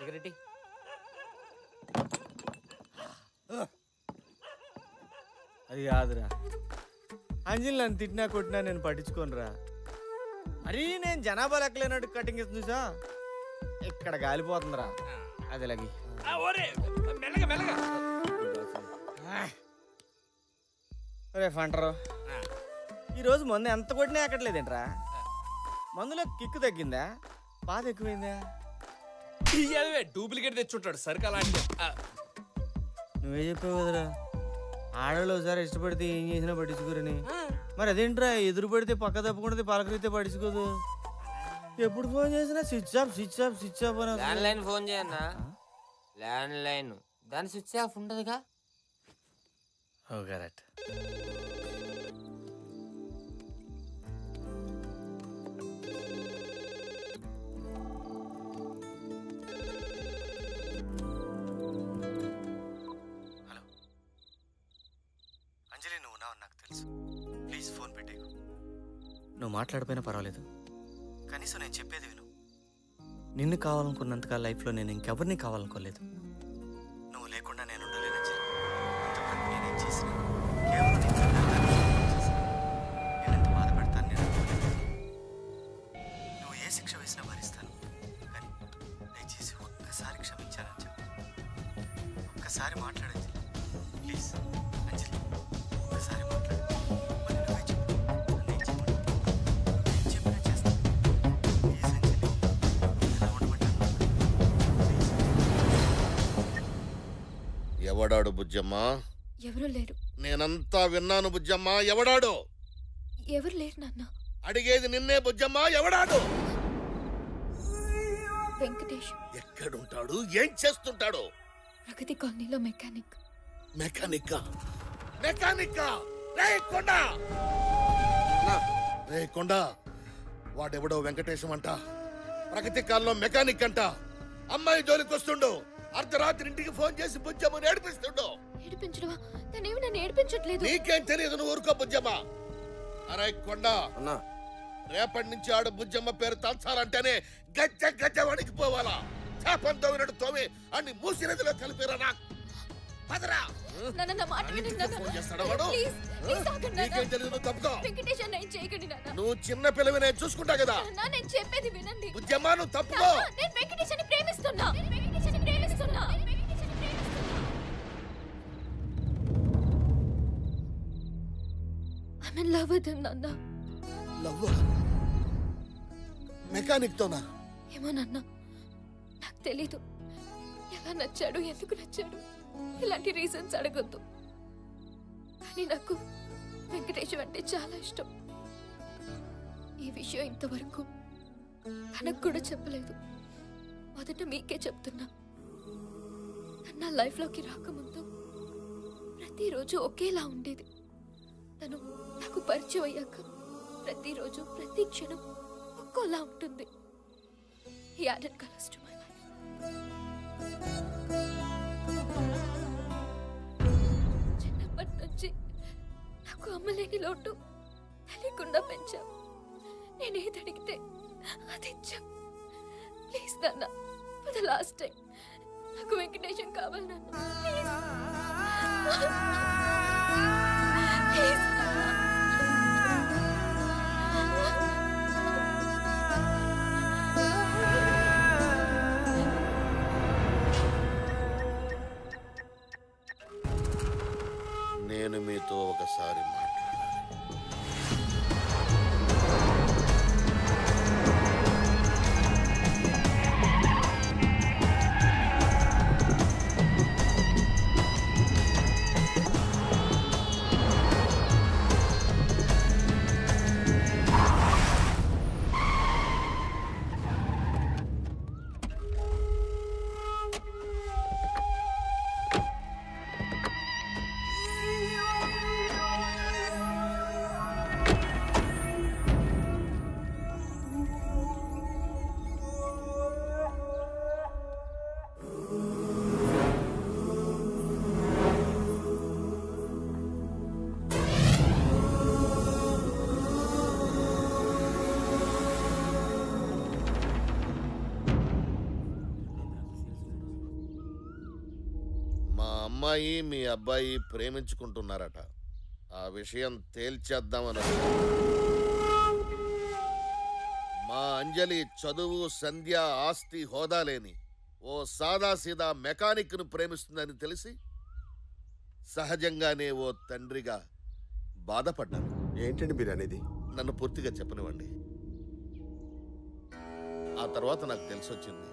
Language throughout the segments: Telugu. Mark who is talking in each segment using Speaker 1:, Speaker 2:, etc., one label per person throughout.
Speaker 1: సిగరెట్
Speaker 2: అది కాదురా, అంజలి నన్ను తిట్టినా కొట్టినా నేను పట్టించుకోనురా. మరి నేను జనాభా లెక్కలేనట్టు కటింగ్ ఇస్తుంది చూసా, ఇక్కడ గాలిపోతుందిరా. అది లగి రే ఫంటరు, ఈరోజు మందు ఎంత కొట్టినా ఎక్కట్లేదేంట్రా? మందులో కిక్కు తగ్గిందా, బాధ ఎక్కువైందా?
Speaker 3: డూప్లికేట్ తెచ్చుంటాడు సరికి అలాంటి.
Speaker 2: నువ్వే చెప్పావు కదరా, ఆడవాళ్ళు ఒకసారి ఇష్టపడితే ఏం చేసినా పట్టించుకోరని. మరి అదేంట్రా, ఎదురు పడితే పక్క తప్పకుండా పలకరితే పట్టించుకోదు. ఎప్పుడు ఫోన్ చేసినా switch off switch off switch off అని.
Speaker 1: ల్యాండ్ లైన్ ఫోన్ చేయన్నా, ల్యాండ్ లైన్ దాని స్విచ్ ఆఫ్ ఉండదుగా.
Speaker 2: Oh correct. హలో అంజలి, నువ్వు ఉన్నావు నాకు తెలుసు. ప్లీజ్ ఫోన్ పెట్టేకు. నువ్వు మాట్లాడిపోయినా పర్వాలేదు, కనీసం నేను చెప్పేది విను. నిన్ను కావాలనుకున్నంతగా లైఫ్లో నేను ఇంకెవరిని కావాలనుకోలేదు. నువ్వు లేకుండా నేను ఉండలేను అంజలి. ఇంతవరకు నేనేం చేసినా కేవలం నీ కళ్ళ చేశాను. నేను ఎంత బాధపడతాను నేను అనుకోలేదు. నువ్వు ఏ శిక్ష వేసినా భరిస్తాను, కానీ దయచేసి ఒక్కసారి క్షమించానని చెప్పు. ఒక్కసారి మాట్లాడంజలి, ప్లీజ్ అంజలి, ఒక్కసారి మాట్లాడు. మరి నువ్వే చెప్పు, నన్నేం చెప్పను, నేను చెప్పినా చేస్తాను. ప్లీజ్ అంజలి, ఎలా ఉండమంటాను?
Speaker 4: ఎవడాడు బుజ్జమ్మ?
Speaker 5: ఎవరు లేరు.
Speaker 4: నేనంతా విన్నాను బుజ్జమ్మ. ఎవడాడు?
Speaker 5: ఎవరు లేరు నాన్న.
Speaker 4: అడిగేది నిన్నే బుజ్జమ్మ. ఎవడాడు?
Speaker 5: వెంకటేష్.
Speaker 4: ఎక్కడుంటాడు? ఏం చేస్తుంటాడు?
Speaker 5: ప్రగతి కాలనీలో మెకానిక్.
Speaker 4: మెకానిక్కా? మెకానిక్కా? రే కొండా, రే కొండా, వాడెవడో వెంకటేశం అంట, ప్రగతి కాలంలో మెకానిక్ అంట. అమ్మాయి జోలికి వస్తుండు. అర్ధరాత్రి ఇంటికి ఫోన్ చేసి బుజ్జమ్మని ఏడిపిస్తుండు.
Speaker 5: ఏడిపించడమా? తనేమి నన్ను ఏడిపించట్లేదు.
Speaker 4: నీకేం తెలియదు, నువ్వు ఊరుకో బుజ్జమ్మ. అరే కొండా, రేపటి నుంచి ఆడు బుజ్జమ్మ పేరు తలచాలంటేనే గజ్జ గజ్జ వణికిపోవాలా. చేపం తోమినట్టు తోమి అన్ని మూసి నదిలో కలిపిరా. నాకు పదరా. నీకేం తెలియదు, నువ్వు తప్పుకో. నువ్వు చిన్న పిల్లవి, నేను చూసుకుంటా కదా.
Speaker 5: నేను చెప్పేది వినండి
Speaker 4: బుజ్జమ్మ, నువ్వు తప్పుకో.
Speaker 5: నేను వెంకటేశ్ని ప్రేమిస్తున్నా. I'm in love with him, నాన్న.
Speaker 4: లవ్? మెకానిక్ తోనా?
Speaker 5: ఏమో నాన్న, నాకు తెలీదు. ఎలా నచ్చాడు, ఎందుకు నచ్చాడు, ఇలాంటి రీజన్స్ అడగొద్దు. కానీ నాకు వెంకటేశం అంటే చాలా ఇష్టం. ఈ విషయం ఇంతవరకు తనకు కూడా చెప్పలేదు. మొదట మీకే చెప్తున్నా. నా లైఫ్లోకి రాకముందు ప్రతిరోజు ఒకేలా ఉండేది. తను నాకు పరిచయం అయ్యాక ప్రతిరోజు ప్రతి క్షణం ఒక్కోలా ఉంటుంది. He added colors to my life. చిన్నప్పటి నుంచి నాకు అమ్మలేని లోటు తెలియకుండా పెంచా. నేనేది అడిగితే అది ఇచ్చా. ప్లీజ్ నాన్న, ఫర్ ద లాస్ట్ టైం నాకు వెంకటేశం కావాలి నాన్న. ప్లీజ్.
Speaker 4: నేను మీతో ఒకసారి మాట్లాడాలి. అమ్మాయి మీ అబ్బాయి ప్రేమించుకుంటున్నారట. ఆ విషయం తేల్చేద్దామని. మా అంజలి చదువు, సంధ్య, ఆస్తి, హోదా లేని ఓ సాదాసీదా మెకానిక్ను ప్రేమిస్తుందని తెలిసి సహజంగానే ఓ తండ్రిగా బాధపడ్డాను.
Speaker 3: ఏంటండి మీరు అనేది?
Speaker 4: నన్ను పూర్తిగా చెప్పనివ్వండి. ఆ తర్వాత నాకు తెలిసొచ్చింది,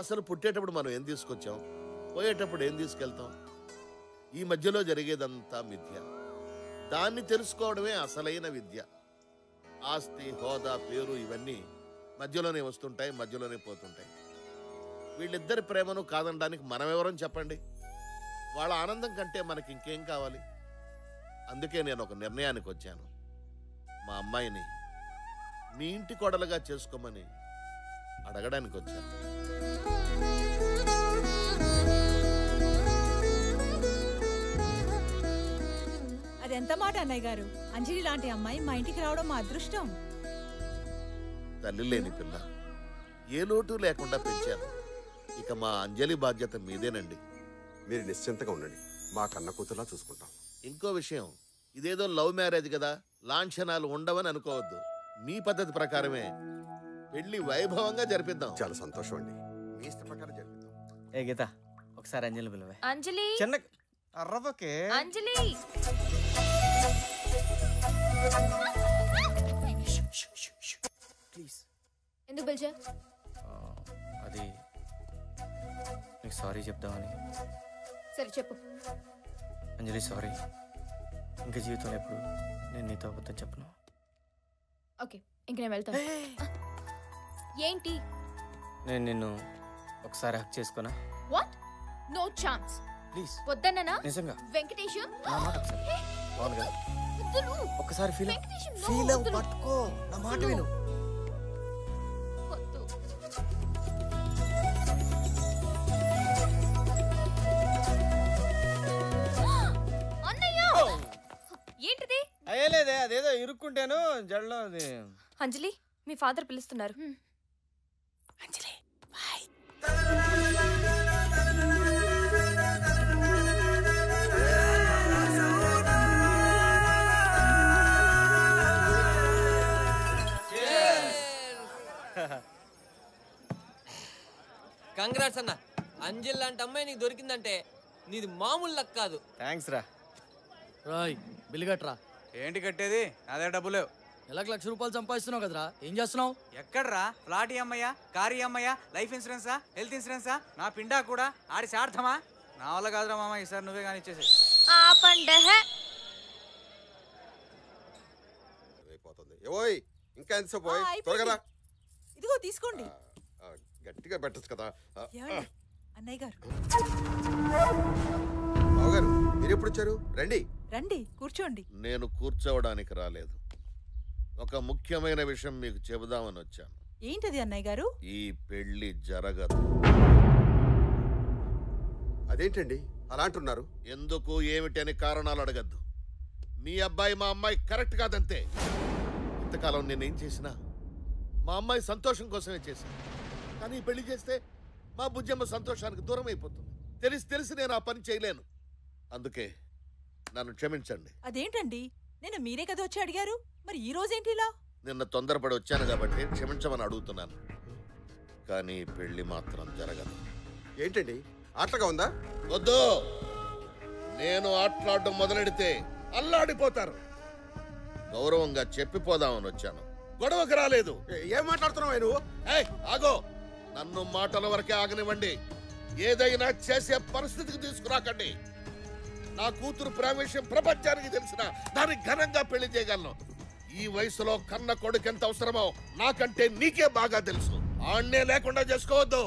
Speaker 4: అసలు పుట్టేటప్పుడు మనం ఏం తీసుకొచ్చాం, పోయేటప్పుడు ఏం తీసుకెళ్తాం, ఈ మధ్యలో జరిగేదంతా మిథ్య. దాన్ని తెలుసుకోవడమే అసలైన విద్య. ఆస్తి, హోదా, పేరు ఇవన్నీ మధ్యలోనే వస్తుంటాయి, మధ్యలోనే పోతుంటాయి. వీళ్ళిద్దరి ప్రేమను కాదనడానికి మనమెవరం చెప్పండి? వాళ్ళ ఆనందం కంటే మనకి ఇంకేం కావాలి? అందుకే నేను ఒక నిర్ణయానికి వచ్చాను. మా అమ్మాయిని మీ ఇంటి కోడలుగా చేసుకోమని అడగడానికి వచ్చాను.
Speaker 6: అదెంత మాట అన్నయ్య గారు. అంజలి లాంటి అమ్మాయి మా ఇంటికి రావడం మా అదృష్టం.
Speaker 4: తల్లి లేని పిల్ల, ఏ లోటు లేకుండా పెంచాను. ఇక మా అంజలి బాధ్యత మీదేనండి.
Speaker 3: మీరు నిశ్చింతగా ఉండండి, మా కన్న కూతురులా చూసుకుంటాం.
Speaker 4: ఇంకో విషయం, ఇదేదో లవ్ మ్యారేజ్ కదా, లాంఛనాలు ఉండవని అనుకోవద్దు. మీ పద్ధతి ప్రకారమే పెళ్లి వైభవంగా జరిపిద్దాం.
Speaker 3: చాలా సంతోషం అండి, మీ ఇష్ట ప్రకారం జరిపిద్దాం.
Speaker 2: ఏ గీత, ఒకసారి అంజలి పిలువే.
Speaker 5: అంజలి,
Speaker 2: చిన్న అర్రవకే.
Speaker 5: అంజలి.
Speaker 2: ప్లీజ్.
Speaker 5: ఎందుకు పిలిచా?
Speaker 2: అది నీకు సారీ చెప్దామని.
Speaker 5: సరే చెప్పు.
Speaker 2: అంజలి సారీ, ఇంకా జీవితంలో ఎప్పుడు నేను నీతో అబద్ధం చెప్పను.
Speaker 5: ఓకే, ఇంక నేను వెళ్తాను. ఏంటి?
Speaker 2: నేను నిన్ను ఒకసారి హక్ చేసుకున్నా.
Speaker 5: వాట్? No chance.
Speaker 2: ప్లీజ్.
Speaker 5: వద్దన్నా?
Speaker 2: నిజంగా.
Speaker 5: వెంకటేష్,
Speaker 2: నా మాట ఒకసారి. బాగుంది కదా?
Speaker 5: వద్దులు.
Speaker 2: ఒక్కసారి ఫీల్
Speaker 5: వెంకటేష్, no,
Speaker 2: ఫీల్ అవ్వు,
Speaker 5: వద్దులు.
Speaker 2: పట్టుకో, నా మాట విను.
Speaker 5: వద్దు. అన్నయ్య, ఏంటిది?
Speaker 2: అయ్యలేదే, అదేదో ఇరుక్కుంటాను జడలో. అది
Speaker 5: అంజలి, మీ ఫాదర్ పిలుస్తున్నారు. అంజలి, బాయ్.
Speaker 1: కంగ్రాట్స్ అన్న. అంజలి లాంటి అమ్మాయి నీకు దొరికిందంటే నీది మామూలు లక్ కాదు.
Speaker 2: థ్యాంక్స్ రా.
Speaker 7: రాయ్, బిల్లు కట్టరా.
Speaker 8: ఏంటి కట్టేది? అదే డబ్బులు.
Speaker 7: నెలకు ₹1,00,000 సంపాదిస్తున్నావు కదరా, ఏం చేస్తున్నావు?
Speaker 8: ఎక్కడ్రా? ఫ్లాట్ అమ్మయ్యా, కారు అమ్మయ్యా, లైఫ్ ఇన్సూరెన్సా, హెల్త్ ఇన్సూరెన్సా, నా పిండా కూడా ఆడి సార్థమా? నా వల్ల కాదురా మామ, ఈసారి నువ్వే కానీ ఇచ్చేసి.
Speaker 3: ఏవోయ్, ఇంకా ఎంతసేపు పోయి? త్వరగా రా.
Speaker 6: ఇదిగో తీసుకోండి.
Speaker 3: గట్టిగా పెట్టచ్చు కదా.
Speaker 6: ఏమండి? అన్నయ్య గారు.
Speaker 3: బావగారు, మీరు ఎప్పుడు వచ్చారు? రండి
Speaker 6: రండి, కూర్చోండి.
Speaker 4: నేను కూర్చోవడానికి రాలేదు, ఒక ముఖ్యమైన విషయం మీకు చెబుదామని వచ్చాను.
Speaker 6: ఏంటది అన్నయ్య గారు?
Speaker 4: ఈ పెళ్లి జరగదు.
Speaker 3: అదేంటండి అలా అంటున్నారు?
Speaker 4: ఎందుకు ఏమిటి అని కారణాలు అడగద్దు. మీ అబ్బాయి మా అమ్మాయి కరెక్ట్ కాదంతే. ఇంతకాలం నేనేం చేసినా మా అమ్మాయి సంతోషం కోసమే చేశాను. కానీ ఈ పెళ్లి చేస్తే మా బుజ్జమ్మ సంతోషానికి దూరం అయిపోతుంది. తెలిసి నేను ఆ పని చేయలేను. అందుకే నన్ను క్షమించండి.
Speaker 6: అదేంటండి, నేను మీరే కదా వచ్చి అడిగారు, మరి ఈ రోజేంటి ఇలా?
Speaker 4: నిన్న తొందరపడి వచ్చాను కాబట్టి క్షమించమని అడుగుతున్నాను. కానీ పెళ్లి మాత్రం జరగదు.
Speaker 3: ఏంటండి ఆటగా ఉందా?
Speaker 4: వద్దు, నేను ఆటలాడడం మొదలెడితే అల్లాడిపోతారు. గౌరవంగా చెప్పిపోదామని వచ్చాను, గొడవకి రాలేదు.
Speaker 3: ఏం మాట్లాడుతున్నావు నువ్వు?
Speaker 4: ఆగో, నన్ను మాటల వరకే ఆగనివ్వండి. ఏదైనా చేసే పరిస్థితికి తీసుకురాకండి. నా కూతురు ప్రేమ విషయం ప్రపంచానికి తెలిసిన దాన్ని ఘనంగా పెళ్లి చేయగలను. ఈ వయసులో కన్న కొడుకు ఎంత అవసరమో నాకంటే నీకే బాగా తెలుసు. ఆన్నే లేకుండా చేసుకోవద్దు.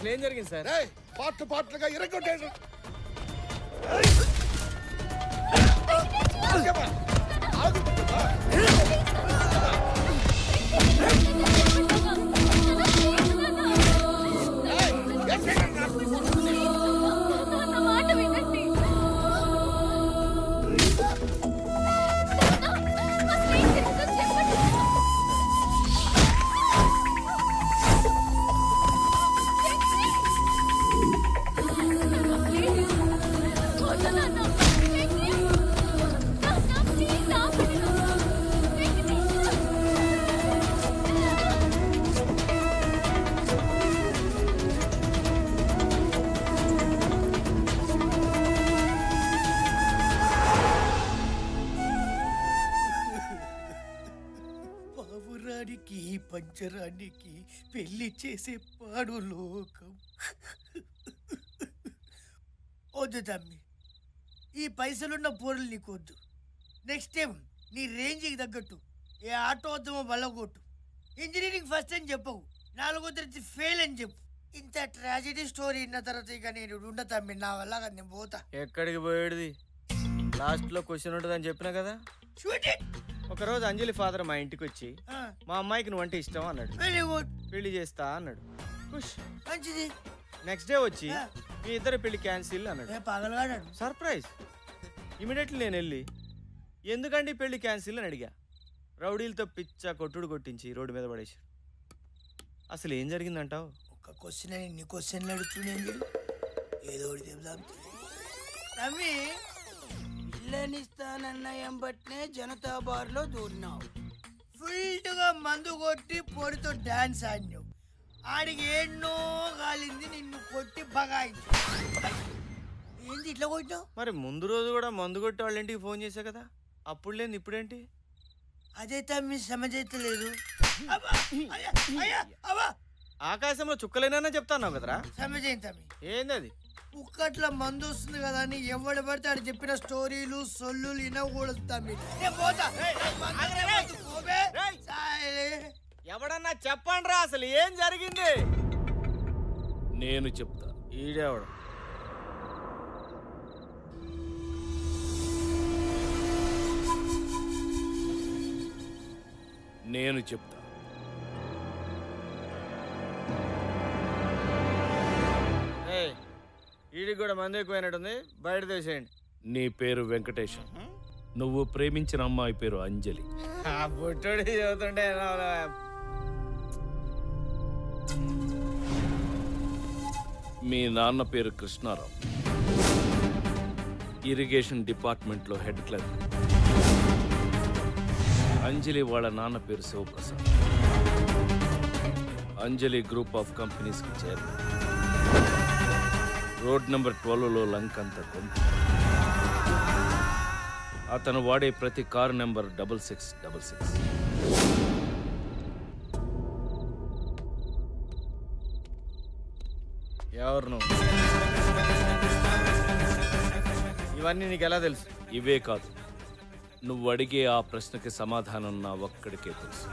Speaker 2: అసలు ఏం జరిగింది సార్?
Speaker 4: పార్ట్ పార్ట్లుగా ఇరగొట్టాడు.
Speaker 9: పంచరానికి పెళ్లి చేసే పాడు లోకం. వద్దు తమ్మి, ఈ పైసలున్న పోరులు నీకొద్దు. నెక్స్ట్ టైం నీ రేంజ్కి తగ్గట్టు ఏ ఆటో వద్దమో బల్లగొట్టు. ఇంజనీరింగ్ ఫస్ట్ అని చెప్పవు, 4వ తరగతి ఫెయిల్ అని చెప్పు. ఇంత ట్రాజెడీ స్టోరీ విన్న తర్వాత ఇక నేను ఉండ తమ్మి, నా వల్ల కదా నేను పోతా.
Speaker 2: ఎక్కడికి పోయేది? లాస్ట్ లో క్వశ్చన్ ఉంటుందని చెప్పినా కదా. ఒకరోజు అంజలి ఫాదర్ మా ఇంటికి వచ్చి మా అమ్మాయికి నువ్వంటే ఇష్టం అన్నాడు. పెళ్లి చేస్తా అన్నాడు.
Speaker 9: మంచిది.
Speaker 2: నెక్స్ట్ డే వచ్చి మీ ఇద్దరు పెళ్లి క్యాన్సిల్ అన్నాడు. సర్ప్రైజ్. ఇమీడియట్లీ నేను వెళ్ళి ఎందుకండి పెళ్లి క్యాన్సిల్ అని అడిగా. రౌడీలతో పిచ్చ కొట్టుడు కొట్టించి రోడ్డు మీద పడేశారు. అసలు ఏం జరిగిందంటావు?
Speaker 9: ఒక క్వశ్చన్ అని ఇన్ని క్వశ్చన్లు అడుగుతున్నాను. ఏదో ఒకటి చెప్దాం తమ్మి. పిల్లనిస్తానన్న ఎంబట్నే జనతా బార్ లో దూరినావు. ఫుల్ గా మందు కొట్టి పొడితో డాన్స్ ఆడినావు. ఆడికి ఎన్నో కాలింది, నిన్ను కొట్టి బగాయించు. ఏంది ఇట్లా కొట్టినావు?
Speaker 2: మరి ముందు రోజు కూడా మందు కొట్టి వాళ్ళ ఇంటికి ఫోన్ చేశా కదా, అప్పుడు లేదు ఇప్పుడేంటి?
Speaker 9: అదే తమ్మి సమజైతలేదు.
Speaker 2: ఆకాశంలో చుక్కలేనా చెప్తాన్నావు కదరా.
Speaker 9: సమజైంది తమ్మి.
Speaker 2: ఏంది అది?
Speaker 9: ఉక్కట్ల మందు వస్తుంది కదా అని ఎవడు పడితే ఆడు చెప్పిన స్టోరీలు సొల్లు వినకూడదు తమ్మి.
Speaker 2: ఎవడన్నా చెప్పండి రా, అసలు ఏం జరిగింది?
Speaker 10: నేను చెప్తా.
Speaker 2: ఈడేవాడు
Speaker 10: నేను చెప్తా.
Speaker 2: ఈడికి కూడా మంది ఎక్కువైనట్టుంది, బయట తీసేయండి.
Speaker 10: నీ పేరు వెంకటేశం, నువ్వు ప్రేమించిన అమ్మాయి పేరు అంజలి.
Speaker 2: బుట్టడి చదువుతుంటే
Speaker 10: మీ నాన్న పేరు కృష్ణారావు, ఇరిగేషన్ డిపార్ట్మెంట్లో హెడ్ క్లర్క్. అంజలి వాళ్ళ నాన్న పేరు శివప్రసాద్, అంజలి గ్రూప్ ఆఫ్ కంపెనీస్కి చైర్మన్. రోడ్ నెంబర్ 12లో లంక్ అంత కొంత. అతను వాడే ప్రతి కారు నెంబర్ 6666.
Speaker 2: ఎవరు నువ్వు? ఇవన్నీ నీకు ఎలా తెలుసు?
Speaker 10: ఇవే కాదు, నువ్వు అడిగే ఆ ప్రశ్నకి సమాధానం నా ఒక్కడికే తెలుసు.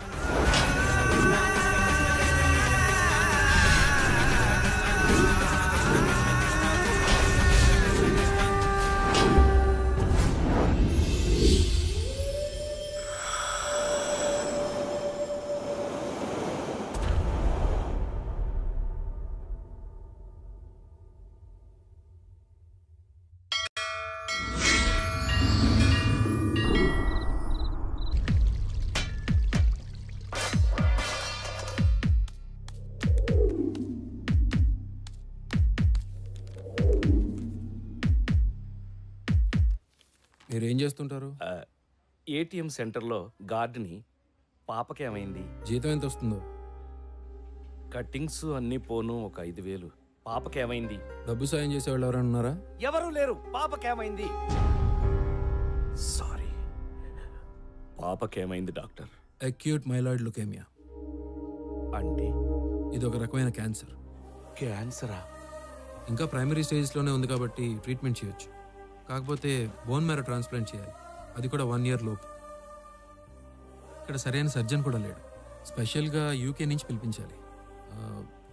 Speaker 11: మీరేం చేస్తుంటారు?
Speaker 10: ఏటీఎం సెంటర్లో గార్డ్ని. పాపకేమైంది?
Speaker 11: జీతం ఎంత వస్తుందో?
Speaker 10: కట్టింగ్స్ అన్నీ పోను ఒక 5,000. పాపకేమైంది?
Speaker 11: డబ్బు సాయం చేసేవాళ్ళు ఎవరైనా ఉన్నారా?
Speaker 10: ఎవరు లేరు. పాపకేమైంది? సారీ, పాపకేమైంది డాక్టర్?
Speaker 11: Acute myeloid leukaemia.
Speaker 10: అంటే
Speaker 11: ఇది ఒక రకమైన క్యాన్సర్.
Speaker 10: క్యాన్సరా?
Speaker 11: ఇంకా ప్రైమరీ స్టేజ్లోనే ఉంది కాబట్టి ట్రీట్మెంట్ చేయొచ్చు. కాకపోతే బోన్ మ్యారో ట్రాన్స్ప్లాంట్ చేయాలి, అది కూడా 1 year లోపు. ఇక్కడ సరైన సర్జన్ కూడా లేడు. స్పెషల్గా యూకే నుంచి పిలిపించాలి.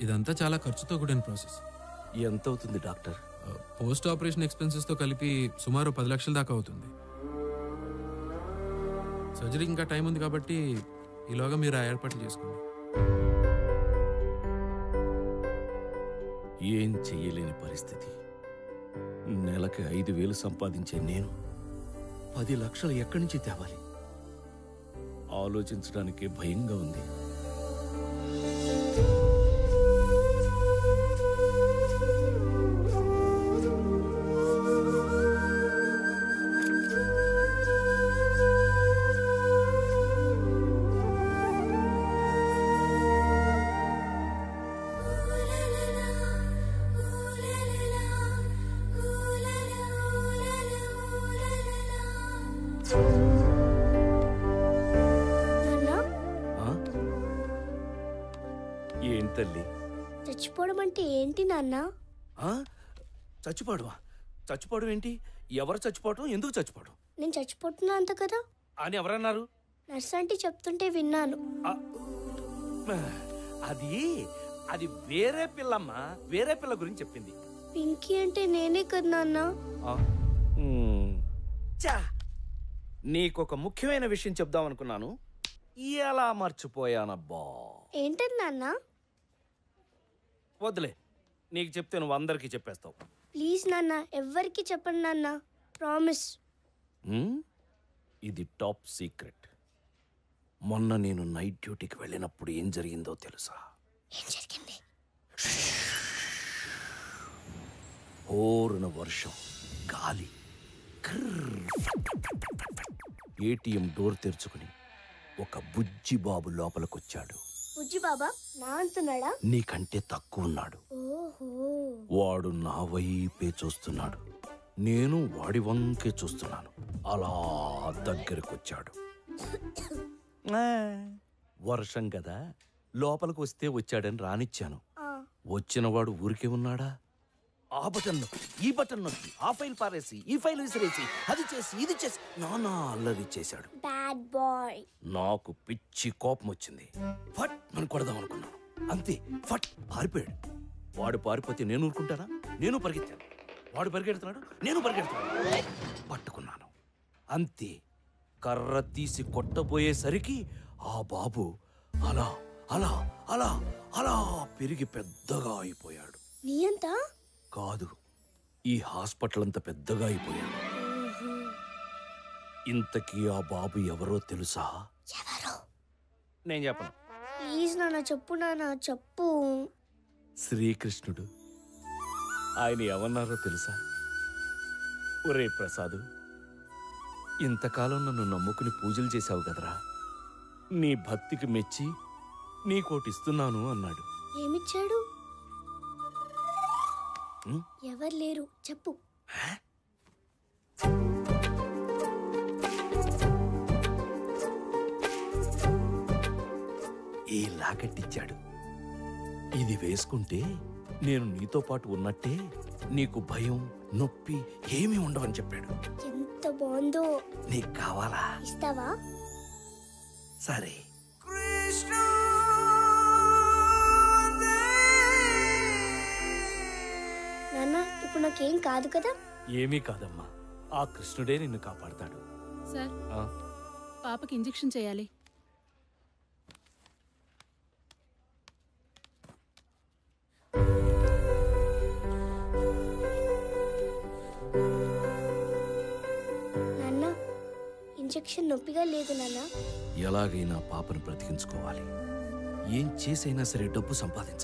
Speaker 11: ఇదంతా చాలా ఖర్చుతో కూడిన ప్రాసెస్.
Speaker 10: ఎంత అవుతుంది డాక్టర్?
Speaker 11: పోస్ట్ ఆపరేషన్ ఎక్స్పెన్సెస్తో కలిపి సుమారు 10 లక్షల దాకా అవుతుంది. సర్జరీకి ఇంకా టైం ఉంది కాబట్టి ఈలోగా మీరు ఆ ఏర్పాట్లు చేసుకోండి.
Speaker 10: ఏం చెయ్యలేని పరిస్థితి. నెలకి 5,000 సంపాదించే నేను 10 లక్షలు ఎక్కడి నుంచి తేవాలి? ఆలోచించడానికి భయంగా ఉంది. ఏం తల్లి?
Speaker 12: చచ్చిపోవడం అంటే ఏంటి నాన్న?
Speaker 10: చచ్చిపోవడమా? చచ్చిపోవడం ఏంటి? ఎవరు చచ్చిపోవడం? ఎందుకు చచ్చిపోవడం?
Speaker 12: నేను చచ్చిపోతున్నా అంత కదా
Speaker 10: అని ఎవరన్నారు?
Speaker 12: నర్స్ అంటే చెప్తుంటే విన్నాను.
Speaker 10: అది వేరే పిల్లమ్మా, వేరే పిల్ల గురించి చెప్పింది.
Speaker 12: పింకీ అంటే నేనే కదా నాన్న.
Speaker 10: నీకొక ముఖ్యమైన విషయం చెప్దాం అనుకున్నాను, ఎలా మర్చిపోయానబ్బా.
Speaker 12: ఏంటది నాన్న?
Speaker 10: వద్దులే, నీకు చెప్తే నువ్వు అందరికీ చెప్పేస్తావు.
Speaker 12: ప్లీజ్ నాన్న, ఎవ్వరికి చెప్పండి నాన్న, ప్రామిస్.
Speaker 10: ఇది టాప్ సీక్రెట్. మొన్న నేను నైట్ డ్యూటీకి వెళ్ళినప్పుడు ఏం జరిగిందో తెలుసా?
Speaker 12: ఏం జరిగింది?
Speaker 10: ఓరున వర్షం, గాలి, ఏటీఎం డోర్ తెరుచుకుని ఒక బుజ్జి బాబు లోపలికొచ్చాడు.
Speaker 12: బుజ్జి బాబా నా అంటున్నాడా?
Speaker 10: నీకంటే తక్కువ ఉన్నాడు.
Speaker 12: ఓహో.
Speaker 10: వాడు నా వైపే చూస్తున్నాడు, నేను వాడి వంకే చూస్తున్నాను. అలా దగ్గరకొచ్చాడు. వర్షం కదా, లోపలికి వస్తే వచ్చాడని రానిచ్చాను. వచ్చినవాడు ఊరికే ఉన్నాడా? ఆ బటన్ నొక్కి, ఈ బటన్ నొక్కి, ఆ ఫైల్ పారేసి, ఈ ఫైల్ విసిరేసి, అది చేసి, ఇది చేసి నానా అల్లరి చేశాడు.
Speaker 12: Bad boy.
Speaker 10: నాకు పిచ్చి కోపం వచ్చింది. ఫట్ మనం కొడదాం అనుకున్నాను, అంతే ఫట్ పారిపోయాడు. వాడు పారిపోతే నేను ఊరుకుంటానా? నేను పరిగెత్తాను. వాడు పరిగెడుతున్నాడు, నేను పరిగెడుతున్నాను. పట్టుకున్నాను, అంతే. కర్ర తీసి కొట్టబోయేసరికి ఆ బాబు అలా అలా అలా అలా పెరిగి పెద్దగా అయిపోయాడు.
Speaker 12: నీ అంతా
Speaker 10: కాదు, ఈ హాస్పిటల్ అంత పెద్దగా అయిపోయాడు. ఇంతకీ ఆ బాబు ఎవరో తెలుసా? నేను చెప్పను.
Speaker 12: ప్లీజ్ నాన్న చెప్పు, నాన్న చెప్పు.
Speaker 10: శ్రీకృష్ణుడు. ఆయన ఏమన్నారో తెలుసా? ఒరే ప్రసాదు, ఇంతకాలం నన్ను నమ్ముకుని పూజలు చేశావు కదరా, నీ భక్తికి మెచ్చి నీకోటిస్తున్నాను అన్నాడు.
Speaker 12: ఏమిచ్చాడు? ఎవరు లేరు, చెప్పు.
Speaker 10: ఈ లాకెట్టిచ్చాడు. ఇది వేసుకుంటే నేను నీతో పాటు ఉన్నట్టే, నీకు భయం నొప్పి ఏమీ ఉండవని చెప్పాడు.
Speaker 12: ఎంత బాగుందో.
Speaker 10: నీకు కావాలా?
Speaker 12: ఇస్తావా?
Speaker 10: సరే.
Speaker 12: నాన్న, ఇప్పుడు నాకేం కాదు కదా?
Speaker 10: ఏమీ కాదమ్మా, ఆ కృష్ణుడే నిన్ను కాపాడతాడు.
Speaker 13: సార్, పాపకి ఇంజెక్షన్ చేయాలి.
Speaker 12: నాన్న, ఇంజెక్షన్ నొప్పిగా లేదు నాన్న.
Speaker 10: ఎలాగైనా పాపను బ్రతికించుకోవాలి. ఏం చేసైనా సరే డబ్బు సంపాదించాలి.